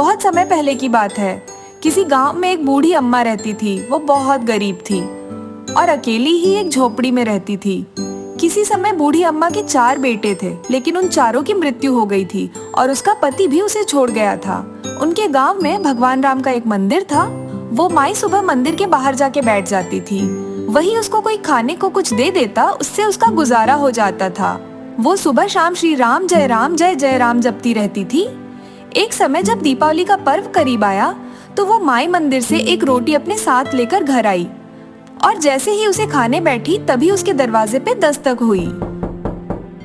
बहुत समय पहले की बात है। किसी गांव में एक बूढ़ी अम्मा रहती थी। वो बहुत गरीब थी और अकेली ही एक झोपड़ी में रहती थी। किसी समय बूढ़ी अम्मा के 4 बेटे थे, लेकिन उन चारों की मृत्यु हो गई थी और उसका पति भी उसे छोड़ गया था। उनके गांव में भगवान राम का एक मंदिर था। वो माई सुबह मंदिर के बाहर जाके बैठ जाती थी। वही उसको कोई खाने को कुछ दे देता, उससे उसका गुजारा हो जाता था। वो सुबह शाम श्री राम जय जय राम जपती रहती थी। एक समय जब दीपावली का पर्व करीब आया तो वो माई मंदिर से एक रोटी अपने साथ लेकर घर आई और जैसे ही उसे खाने बैठी तभी उसके दरवाजे पे दस्तक हुई।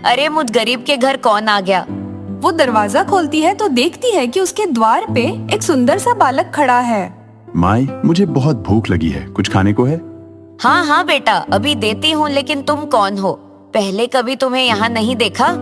अरे मुझ गरीब के घर कौन आ गया? वो दरवाजा खोलती है तो देखती है कि उसके द्वार पे एक सुंदर सा बालक खड़ा है। माई, मुझे बहुत भूख लगी है, कुछ खाने को है? हाँ हाँ बेटा, अभी देती हूँ, लेकिन तुम कौन हो? पहले कभी तुम्हें यहाँ नहीं देखा।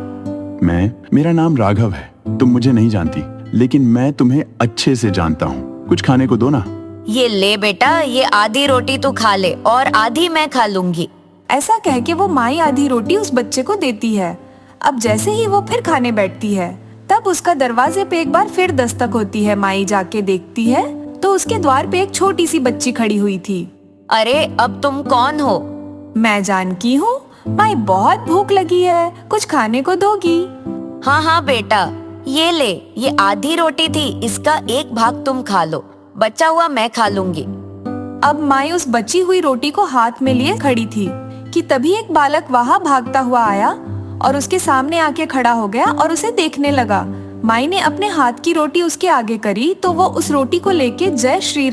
मेरा नाम राघव है। तुम मुझे नहीं जानती, लेकिन मैं तुम्हें अच्छे से जानता हूँ। कुछ खाने को दो ना। ये ले बेटा, ये आधी रोटी तू खा ले और आधी मैं खा लूंगी। ऐसा कह के वो माई आधी रोटी उस बच्चे को देती है। अब जैसे ही वो फिर खाने बैठती है तब उसका दरवाजे पे एक बार फिर दस्तक होती है। माई जाके देखती है तो उसके द्वार पे एक छोटी सी बच्ची खड़ी हुई थी। अरे अब तुम कौन हो? मैं जानकी हूँ। माई, बहुत भूख लगी है, कुछ खाने को दोगी? हाँ हाँ बेटा, ये ले, ये आधी रोटी थी, इसका एक भाग तुम खा लो, बचा हुआ मैं खा लूंगी। अब माई उस बची हुई रोटी को हाथ में लिए खड़ी थी कि तभी एक बालक वहाँ भागता हुआ आया और उसके सामने आके खड़ा हो गया और उसे देखने लगा। माई ने अपने हाथ की रोटी उसके आगे करी तो वो उस रोटी को लेके जय श्री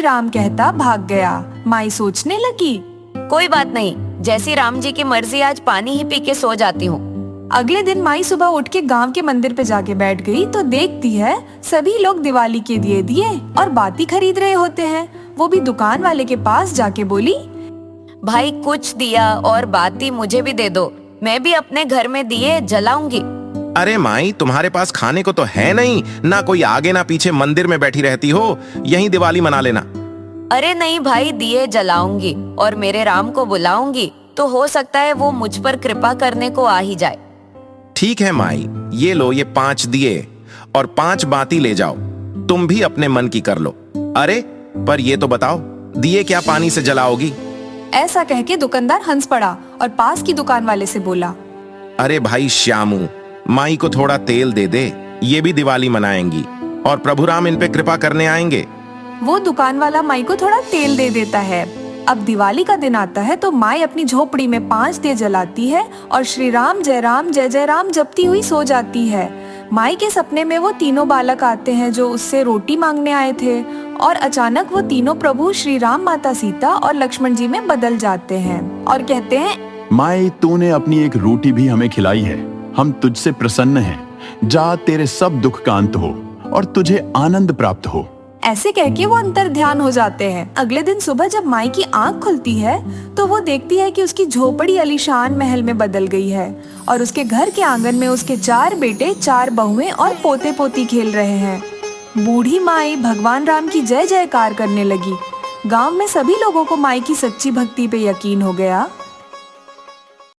राम कहता भाग गया। माई सोचने लगी, कोई बात नहीं, जैसी राम जी की मर्जी, आज पानी ही पी के सो जाती हूँ। अगले दिन माई सुबह उठ के गांव के मंदिर पे जाके बैठ गई तो देखती है सभी लोग दिवाली के दिए और बाती खरीद रहे होते हैं। वो भी दुकान वाले के पास जाके बोली, भाई कुछ दिया और बाती मुझे भी दे दो, मैं भी अपने घर में दिए जलाऊंगी। अरे माई, तुम्हारे पास खाने को तो है नहीं, ना कोई आगे ना पीछे, मंदिर में बैठी रहती हो, यहीं दिवाली मना लेना। अरे नहीं भाई, दिए जलाऊंगी और मेरे राम को बुलाऊंगी, तो हो सकता है वो मुझ पर कृपा करने को आ ही जाए। ठीक है माई, ये लो, ये 5 दिए और 5 बाती ले जाओ, तुम भी अपने मन की कर लो। अरे पर ये तो बताओ, दिए क्या पानी से जलाओगी? ऐसा कह के दुकानदार हंस पड़ा और पास की दुकान वाले से बोला, अरे भाई श्यामू, माई को थोड़ा तेल दे दे, ये भी दिवाली मनाएंगी और प्रभु राम इन पे कृपा करने आएंगे। वो दुकान वाला माई को थोड़ा तेल दे देता है। अब दिवाली का दिन आता है तो माई अपनी झोपड़ी में 5 दिए जलाती है और श्री राम जय जय राम जपती हुई सो जाती है। माई के सपने में वो तीनों बालक आते हैं जो उससे रोटी मांगने आए थे और अचानक वो तीनों प्रभु श्री राम, माता सीता और लक्ष्मण जी में बदल जाते हैं और कहते हैं, माई, तूने अपनी एक रोटी भी हमें खिलाई है, हम तुझसे प्रसन्न हैं। जा, तेरे सब दुख का अंत हो और तुझे आनंद प्राप्त हो। ऐसे कह के वो अंतर ध्यान हो जाते हैं। अगले दिन सुबह जब माई की आंख खुलती है तो वो देखती है कि उसकी झोपड़ी आलीशान महल में बदल गई है और उसके घर के आंगन में उसके 4 बेटे, 4 बहुएं और पोते पोती खेल रहे हैं। बूढ़ी माई भगवान राम की जय जयकार करने लगी। गांव में सभी लोगों को माई की सच्ची भक्ति पे यकीन हो गया।